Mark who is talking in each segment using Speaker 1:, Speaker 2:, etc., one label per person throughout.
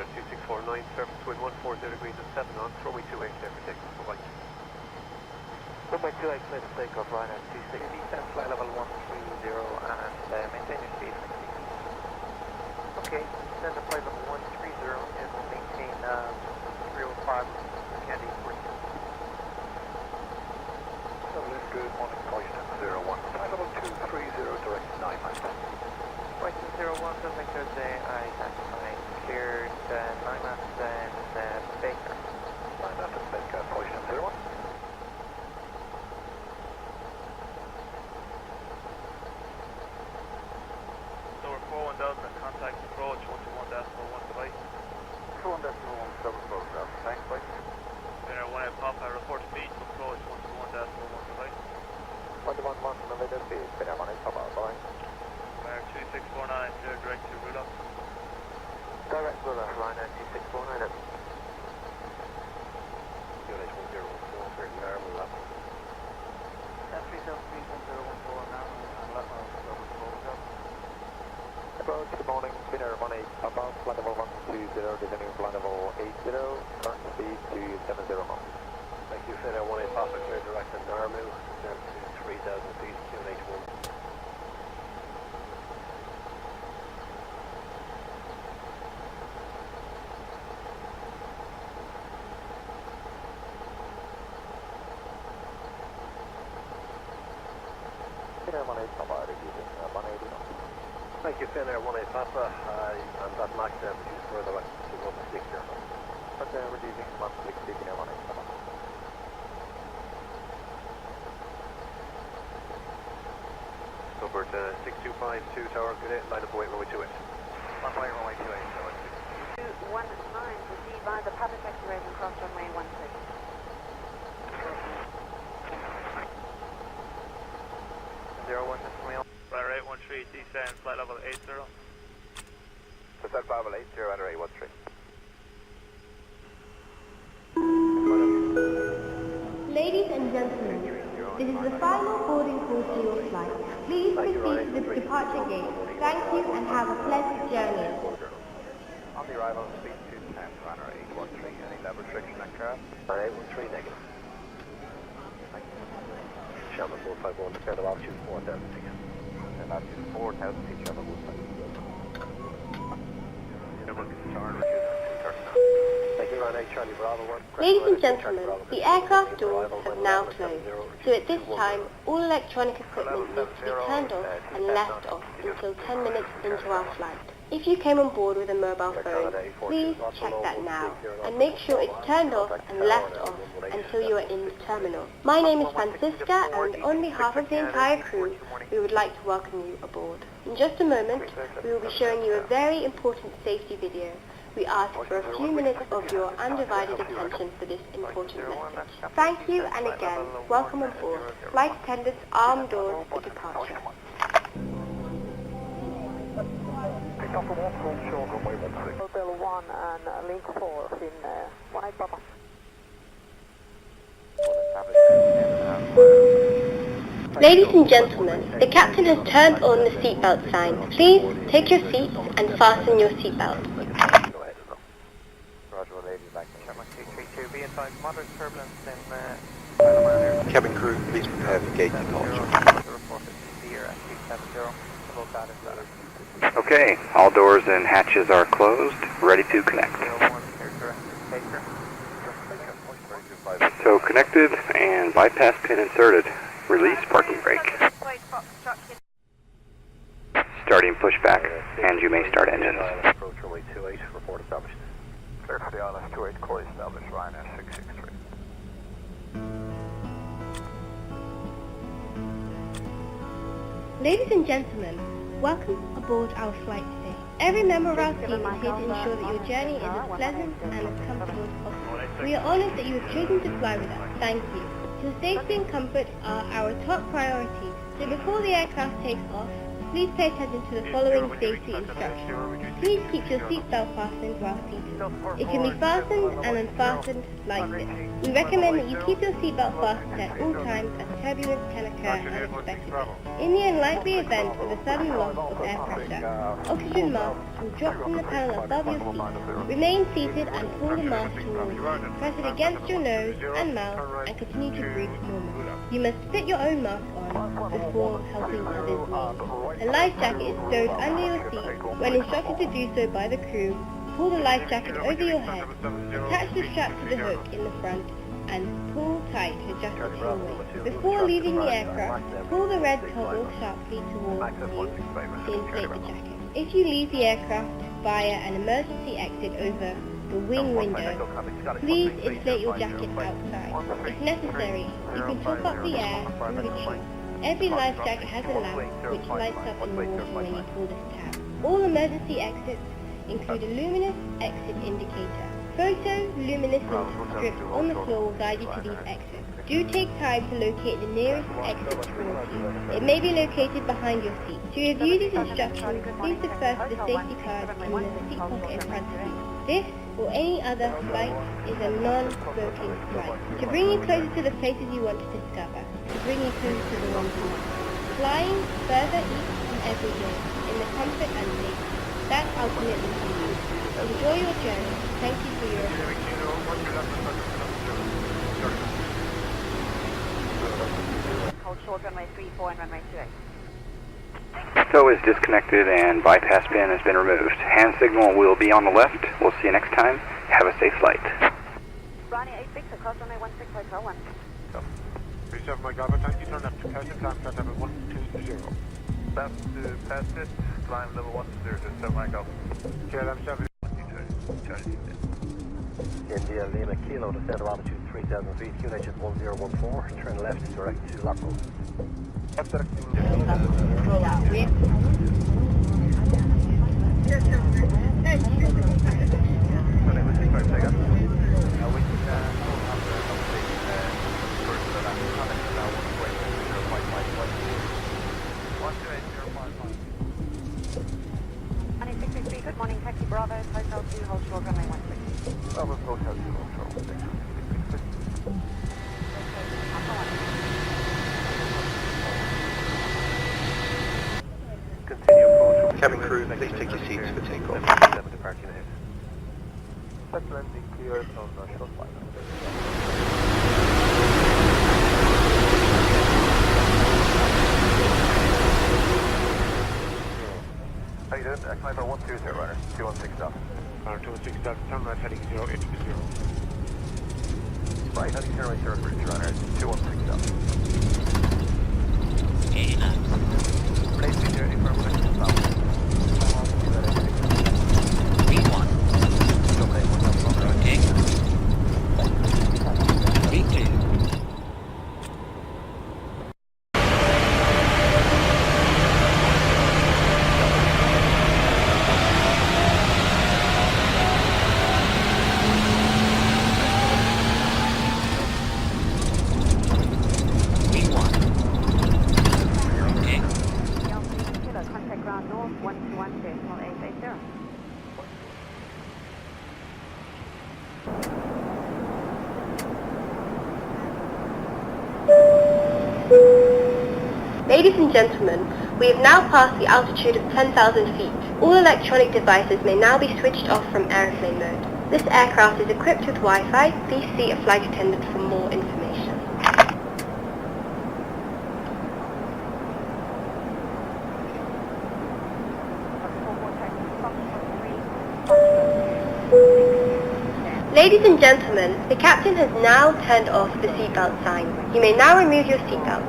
Speaker 1: Ryanair 2649, surface wind 140 degrees at 7 knots, runway 28 clear for takeoff, bye-bye.
Speaker 2: Runway 28 clear for takeoff, Ryanair 260, descend flight level 130 and maintain your speed. Okay, descend to flight level 130 and we'll maintain 305 Candy 42.
Speaker 3: Good morning, Poison 01, flight level 230, direct 9 miles.
Speaker 2: Poison 01, something Thursday, I identify cleared 9 knots and Baker.
Speaker 3: 9 knots and Baker, Poison 01.
Speaker 4: Number 41000 and contact approach 121.1 device.
Speaker 3: 21.1, double program, thanks, bye.
Speaker 4: Dinner 1 Papa, report speed to approach 121.1 device.
Speaker 3: 21 November, Dinner 1 Papa, bye.
Speaker 4: Ryanair 2649, clear direct to Rudolph.
Speaker 2: Direct Ruller, Ryanair 2649.
Speaker 3: Unit 1014, certain normal level.
Speaker 2: 3731014 now and level double program.
Speaker 3: Approach, good morning, Dinner 18 Papa, flight level 120, descending flight level 80, current speed to 70 knots.
Speaker 1: Thank you, Finnair 18 Papa, clear direct and Narmu, descend to 3000 feet, QNH1.
Speaker 3: Dinner 18 Papa, reducing 180 knots.
Speaker 1: Thank you, Finnair 18 Papa, and that max reduced further to 160 here.
Speaker 3: But reducing 160, Dinner 18 Papa.
Speaker 1: Number 6252 Tower, good day, line up away, runway 28.
Speaker 3: One way, runway 28, runway
Speaker 5: 219, proceed by the PassengersFX and cross runway 16.
Speaker 2: 01, this is Mail.
Speaker 4: Ryanair 813, descend flight level 80.
Speaker 3: Descent level 80, Ryanair 813.
Speaker 6: Ladies and gentlemen, this is the final boarding call for your flight. Please proceed to the departure gate. Thank you and have a pleasant journey.
Speaker 3: On the arrival, speed 210, Ryanair 813, any level restriction aircraft?
Speaker 1: Ryanair 813 negative.
Speaker 3: Thank you.
Speaker 1: Shamrock 451, descend to altitude 4000 feet.
Speaker 3: And altitude 4,000 feet, Shamrock 451.
Speaker 1: Number Charlie, 239. Thank you, Ryanair Charlie Bravo 1.
Speaker 6: Ladies and gentlemen, the aircraft doors have now closed, so at this time, all electronic equipment needs to be turned off and left off until 10 minutes into our flight. If you came on board with a mobile phone, please check that now and make sure it's turned off and left off until you are in the terminal. My name is Francisca, and on behalf of the entire crew, we would like to welcome you aboard. In just a moment, we will be showing you a very important safety video. We ask for a few minutes of your undivided attention for this important message. Thank you, and again, welcome on board. Flight attendants, arm doors for departure.
Speaker 5: Hotel 1 and link 4 in 18 Papa.
Speaker 6: Ladies and gentlemen, the captain has turned on the seatbelt sign. Please take your seats and fasten your seatbelts.
Speaker 3: Roger, ladies, back to
Speaker 2: Shamrock 232, be advised, moderate turbulence in
Speaker 3: cabin crew, please prepare for gate departure.
Speaker 2: The report is severe at 270, below that is better.
Speaker 7: Okay, all doors and hatches are closed, ready to connect.
Speaker 2: 01, clear direct to Baker.
Speaker 7: So connected and bypass pin inserted. Release parking brake. Starting pushback, and you may start engines.
Speaker 1: Approach runway 28, report established.
Speaker 3: Clear for the ILS 28, core established, Ryanair 663.
Speaker 6: Ladies and gentlemen, welcome aboard our flight today. Every member of our team is here to ensure that your journey is as pleasant and as comfortable as possible. We are honoured that you have chosen to fly with us. Thank you. Your safety and comfort are our top priority, so before the aircraft takes off, please pay attention to the following safety instructions. Please keep your seatbelt fastened while seated. It can be fastened and unfastened like this. We recommend that you keep your seatbelt fastened at all times as turbulence can occur unexpectedly. In the unlikely event of a sudden loss of air pressure, oxygen masks will drop from the panel above your seat. Remain seated and pull the mask towards you. Press it against your nose and mouth and continue to breathe normally. You must fit your own mask on before helping others breathe. A life jacket is stowed under your seat. When instructed to do so by the crew, pull the life jacket over your head, attach the strap to the hook in the front, and pull tight to adjust the tail weight. Before leaving the aircraft, pull the red toggle sharply towards you to inflate the jacket. If you leave the aircraft via an emergency exit over the wing window, please inflate your jacket outside. If necessary, you can top up the air through the tube. Every life jacket has a lamp which lights up in the water when you pull this tab. All emergency exits include a luminous exit indicator. Photoluminescent strips on the floor will guide you to these exits. Do take time to locate the nearest exit towards you. It may be located behind your seat. To review these instructions, please refer to the safety card in the seat pocket in front of you. This or any other flight is a non-smoking flight. To bring you closer to the places you want to discover, to bring you closer to the ones you want. Flying further each and every day in the comfort and safety. That's ultimately you. Enjoy your journey. Thank you for your attention.
Speaker 5: Hold short runway 34 and runway 28.
Speaker 7: STOW is disconnected and bypass pin has been removed. Hand signal will be on the left. We'll see you next time. Have a safe flight.
Speaker 5: Ronnie 86 across runway 16 Hotel 1.
Speaker 3: 37 Mike Alpha, thank you, turn left to Passion, climb flight level 120.
Speaker 2: Left to pass it, climb level 120, 7 Mike Alpha.
Speaker 3: KLM 7.
Speaker 1: India Lima Kilo, descend altitude 3,000 feet, QNH is 1014, turn left direct to Lapco.
Speaker 3: Left direct to
Speaker 5: Good morning, taxi Bravo, Hotel 2, hold short runway 16.
Speaker 3: Bravo, Hotel 2, hold short.
Speaker 1: Continue approach.
Speaker 3: Cabin crew, please take your seats for takeoff.
Speaker 1: Departing ahead.
Speaker 3: Left landing cleared on short flight.
Speaker 1: How you doing? Climber 120 runner, 216 stop.
Speaker 3: 216 stop, turn right heading 080.
Speaker 1: Right, heading 080 runner, 216 stop. Place the journey for a stop.
Speaker 8: V1. Okay. V2.
Speaker 5: Contact ground north 121.880.
Speaker 6: Ladies and gentlemen, we have now passed the altitude of 10,000 feet. All electronic devices may now be switched off from aeroplane mode. This aircraft is equipped with Wi-Fi. Please see a flight attendant for more information. Ladies and gentlemen, the captain has now turned off the seatbelt sign. You may now remove your seatbelt.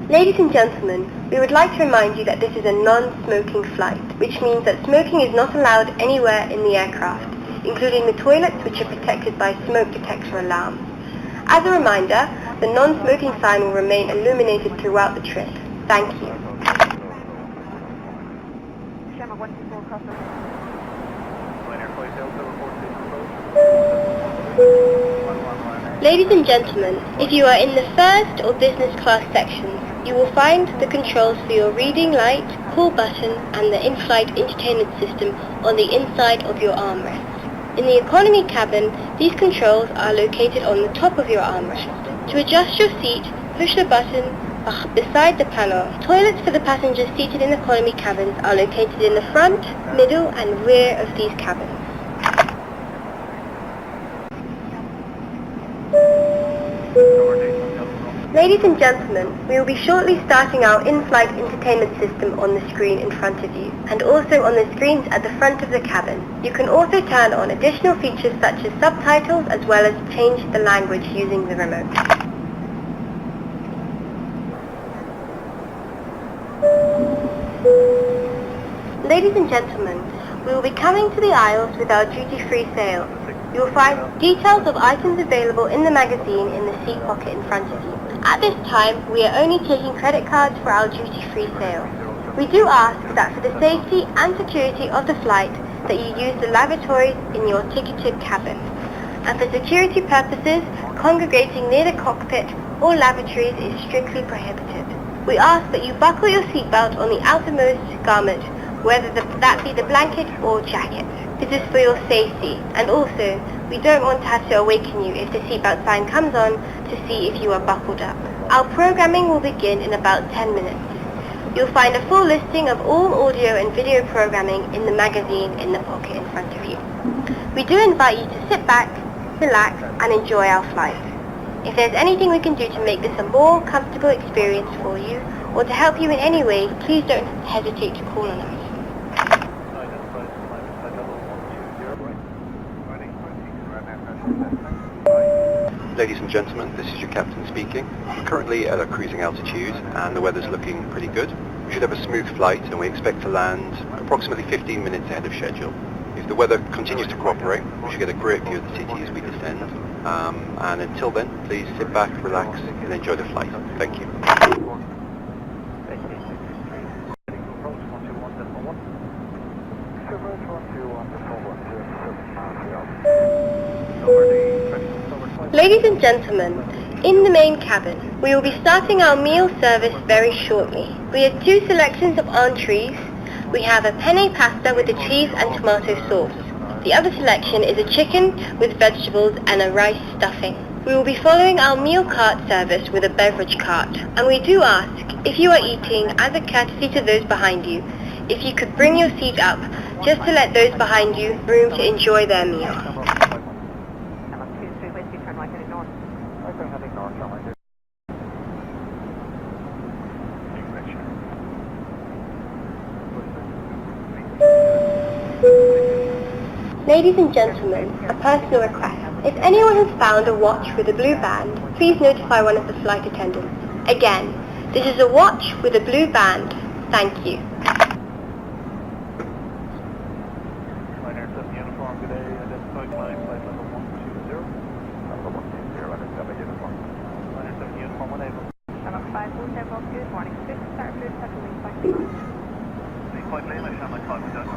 Speaker 6: Ladies and gentlemen, we would like to remind you that this is a non-smoking flight, which means that smoking is not allowed anywhere in the aircraft, including the toilets, which are protected by smoke detector alarms. As a reminder, the non-smoking sign will remain illuminated throughout the trip. Thank you.
Speaker 5: Shamrock 124 across the...
Speaker 1: Air Flight Delta reporting approach.
Speaker 6: Ladies and gentlemen, if you are in the first or business class sections, you will find the controls for your reading light, call button and the in-flight entertainment system on the inside of your armrest. In the economy cabin, these controls are located on the top of your armrest. To adjust your seat, push the button beside the panel. Toilets for the passengers seated in economy cabins are located in the front, middle and rear of these cabins. Ladies and gentlemen, we will be shortly starting our in-flight entertainment system on the screen in front of you, and also on the screens at the front of the cabin. You can also turn on additional features such as subtitles as well as change the language using the remote. Ladies and gentlemen, we will be coming to the aisles with our duty-free sale. You will find details of items available in the magazine in the seat pocket in front of you. At this time, we are only taking credit cards for our duty-free sale. We do ask that for the safety and security of the flight that you use the lavatories in your ticketed cabin. And for security purposes, congregating near the cockpit or lavatories is strictly prohibited. We ask that you buckle your seatbelt on the outermost garment, whether that be the blanket or jacket. This is for your safety, and also, we don't want to have to awaken you if the seatbelt sign comes on to see if you are buckled up. Our programming will begin in about 10 minutes. You'll find a full listing of all audio and video programming in the magazine in the pocket in front of you. We do invite you to sit back, relax, and enjoy our flight. If there's anything we can do to make this a more comfortable experience for you, or to help you in any way, please don't hesitate to call on us.
Speaker 8: Ladies and gentlemen, this is your captain speaking. We're currently at a cruising altitude and the weather's looking pretty good. We should have a smooth flight and we expect to land approximately 15 minutes ahead of schedule. If the weather continues to cooperate, we should get a great view of the city as we descend. And until then, please sit back, relax and enjoy the flight. Thank you.
Speaker 6: Ladies and gentlemen, in the main cabin, we will be starting our meal service very shortly. We have two selections of entrees. We have a penne pasta with a cheese and tomato sauce. The other selection is a chicken with vegetables and a rice stuffing. We will be following our meal cart service with a beverage cart, and we do ask, if you are eating, as a courtesy to those behind you, if you could bring your seat up, just to let those behind you room to enjoy their meal. Ladies and gentlemen, a personal request. If anyone has found a watch with a blue band, please notify one of the flight attendants. Again, this is a watch with a blue band. Thank you.
Speaker 2: Uniform, good day, identify climb, flight level 120. Level 120, identify uniform. Liner 7 uniform, unable.
Speaker 5: Level 5, good morning. Fifth start, fifth second wing, flight.
Speaker 2: Any point lane, I shall my clock with that.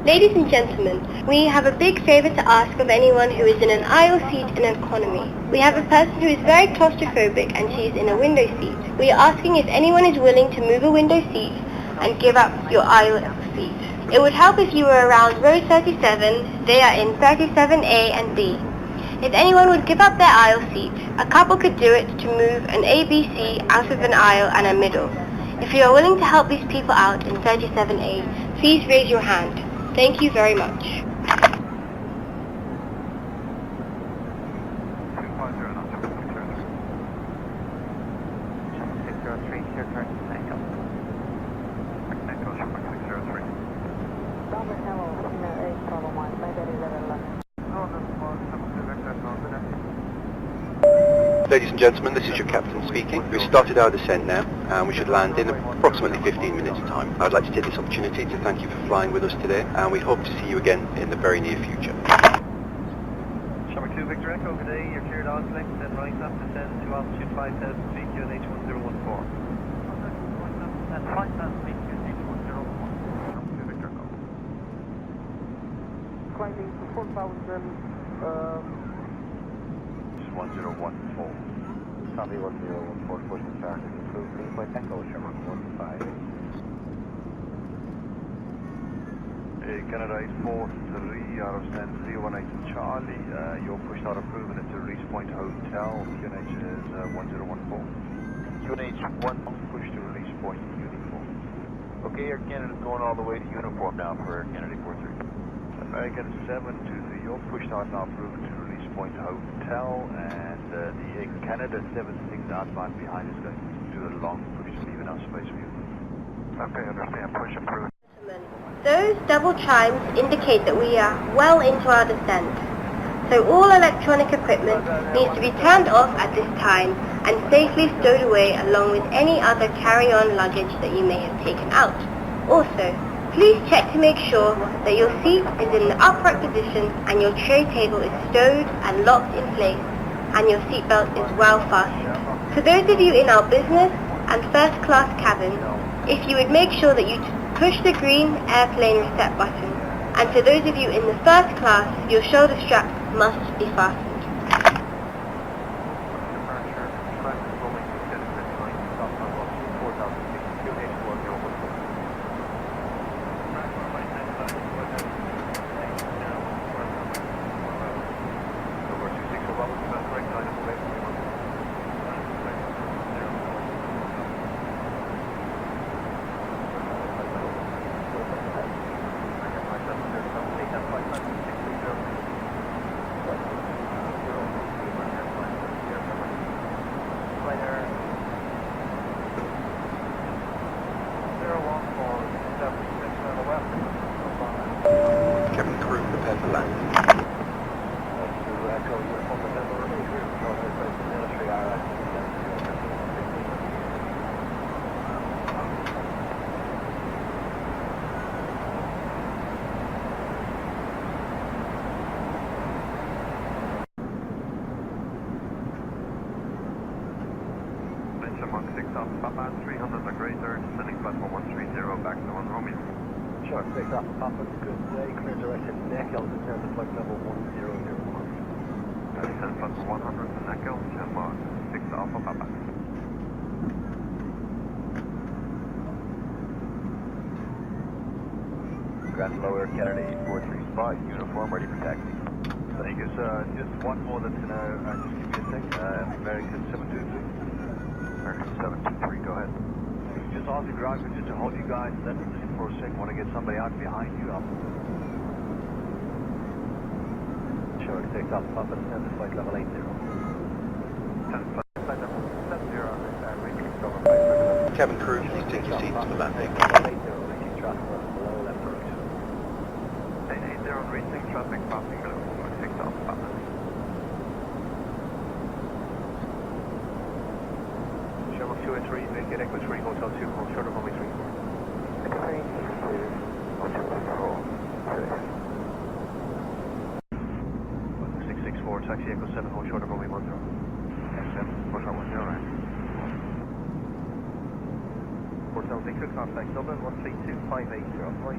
Speaker 6: Ladies and gentlemen, we have a big favour to ask of anyone who is in an aisle seat in economy. We have a person who is very claustrophobic and she is in a window seat. We are asking if anyone is willing to move a window seat and give up your aisle seat. It would help if you were around row 37, they are in 37A and B. If anyone would give up their aisle seat, a couple could do it to move an ABC out of an aisle and a middle. If you are willing to help these people out in 37A, please raise your hand. Thank you very much.
Speaker 2: 250 knots, 603, here correct, Echo. Echo, 603.
Speaker 5: Double hello, Senior 8, Bravo 1, Mayberry level 11.
Speaker 8: Ladies and gentlemen, this is your captain speaking. We've started our descent now and we should land in approximately 15 minutes time. I'd like to take this opportunity to thank you for flying with us today and we hope to see you again in the very near future.
Speaker 2: Summer 2 Victor Echo, good day, you're cleared on select, then right up descend to altitude 5000 feet, QNH 1014. And 5000 feet, QNH 1014. climbing to 4,000, 1014. Copy 1014, push the start. Improve green point echo, Sherman 15.
Speaker 9: Canada 843 out of stand 318 Charlie. Your push start approved and it's a reach point hotel. QNH is 1014. QNH 1 push to release point uniform.
Speaker 3: Okay, Air Canada's going all the way to uniform now for Air Canada 43.
Speaker 9: American 723, your push start now approved to release point hotel, and the Air Canada 76 outbound behind is going to do a long push to leave enough space for you.
Speaker 3: Okay, understand. Push approved.
Speaker 6: Those double chimes indicate that we are well into our descent. So all electronic equipment needs to be turned off at this time and safely stowed away along with any other carry-on luggage that you may have taken out. Also, please check to make sure that your seat is in the upright position and your tray table is stowed and locked in place and your seatbelt is well fastened. For those of you in our business and first class cabins, if you would make sure that you push the green airplane reset button, and for those of you in the first class, your shoulder straps must be fastened.
Speaker 8: Cabin crew, prepare for landing.
Speaker 9: Monk 6 up, Papa 300 or greater, descending platform 130 back to 1 Romeo.
Speaker 1: Sure, 6 up, Papa, good day, clear direction, Neck, I'll descend to flight level 1001.
Speaker 9: Descend platform 100 to Neck, 10 mark, 6 Alpha Papa.
Speaker 3: Grand Lower Canada 8435, uniform ready for taxi.
Speaker 9: Thank you, sir. Just one more that's in just give me a sec. American 723. American 723, go ahead. Just ask the ground just to hold you guys, let me sit for a sec. Want to get somebody out behind you up.
Speaker 1: Sure, 6 up, Papa, descend to flight level 80.
Speaker 9: 10 flight level 70, reaching cover.
Speaker 8: Cabin crew, please take your seats for landing.
Speaker 1: 80, reaching traffic below left route.
Speaker 9: 880, reaching traffic, passing below 6 up, Papa. Sherlock 283, Naked Echo 3, Hotel 2, hold short of only 3.
Speaker 3: Echo 3,
Speaker 9: 664, taxi Echo 7, hold short of only 10. X7, push on 10, right. Hotel Victor, contact Dublin, 132580, right.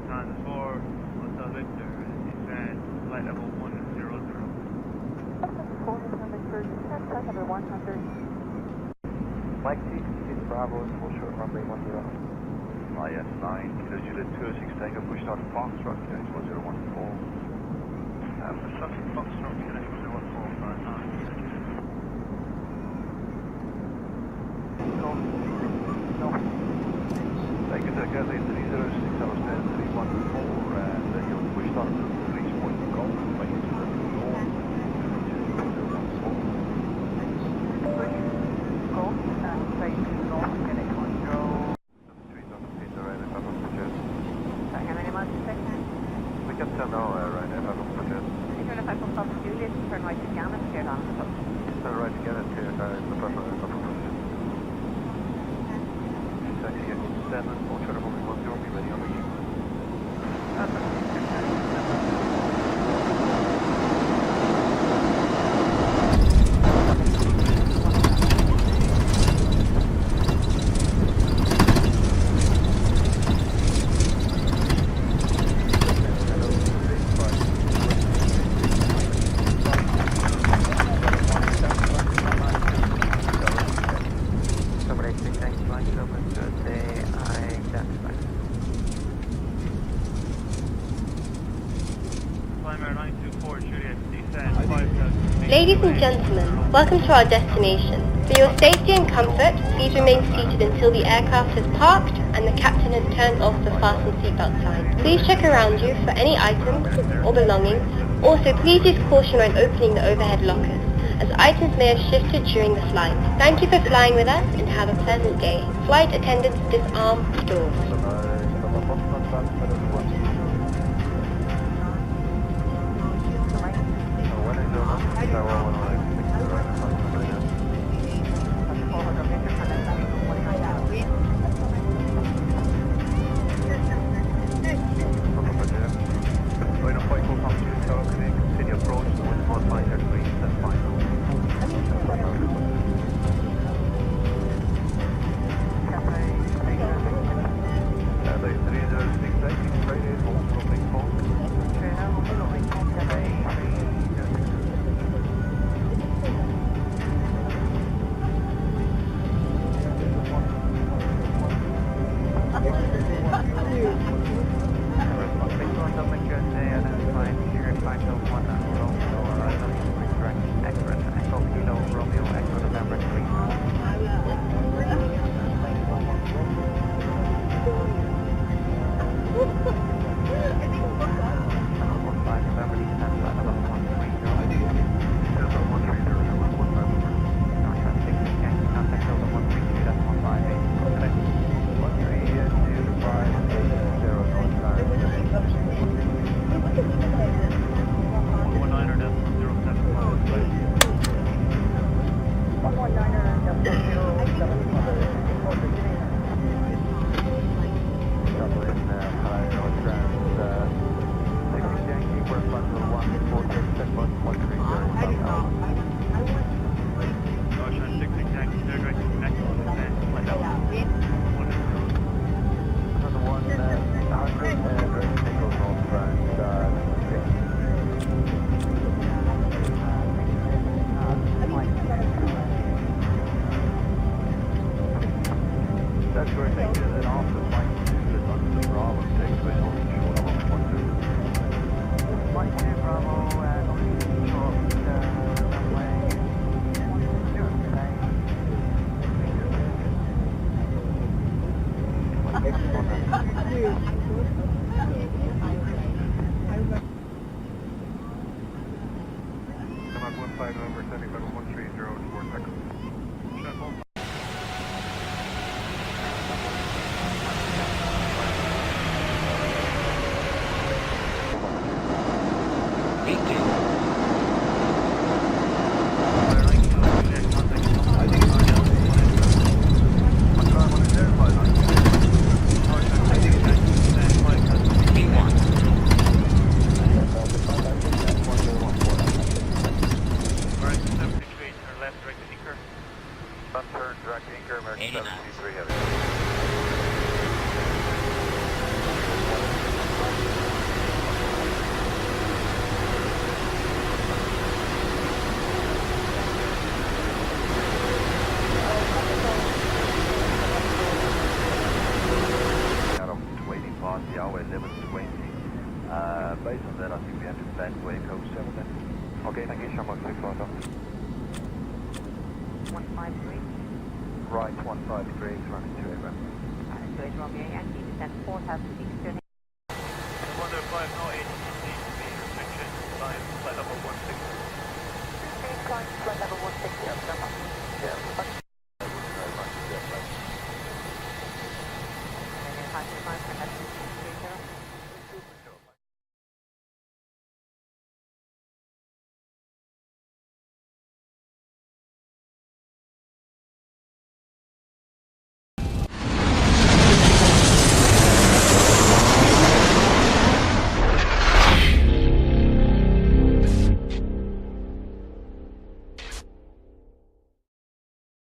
Speaker 4: Times 4, Hotel Victor, descend flight level 100.
Speaker 1: Mike 6, Bravo, full short runway 10.
Speaker 9: IS9, Kilo Juliet 26, Tango, push start Foxtrot, QNH 1014. Push start Foxtrot, QNH 1014, 59. Take it to Gateway 306, I was there 314, and you'll push start to release point Golf, by into the north,
Speaker 2: Golf and straight to north, getting control. How many miles per second?
Speaker 9: We can tell now, right now, if I don't forget.
Speaker 2: Turn if I come from Juliet, turn right to Gannett, straight on.
Speaker 9: Turn right again and clear, the pressure is up. Taxi Echo 7, full short of only 10, be ready on the queue.
Speaker 6: Ladies and gentlemen, welcome to our destination. For your safety and comfort, please remain seated until the aircraft has parked and the captain has turned off the fasten seatbelt sign. Please check around you for any items or belongings. Also, please use caution when opening the overhead lockers, as items may have shifted during the flight. Thank you for flying with us and have a pleasant day. Flight attendants disarm the doors.
Speaker 9: Based on that, I think we have to plan way code 7 then. Okay, thank you so much.
Speaker 5: 153.
Speaker 9: Right, 153, running 2 aircraft.
Speaker 5: So it's Romeo Yankee, descent 4006.
Speaker 4: Wonder 5 no ATC restriction, flight level 16.
Speaker 5: Flight level 16,
Speaker 9: Yeah.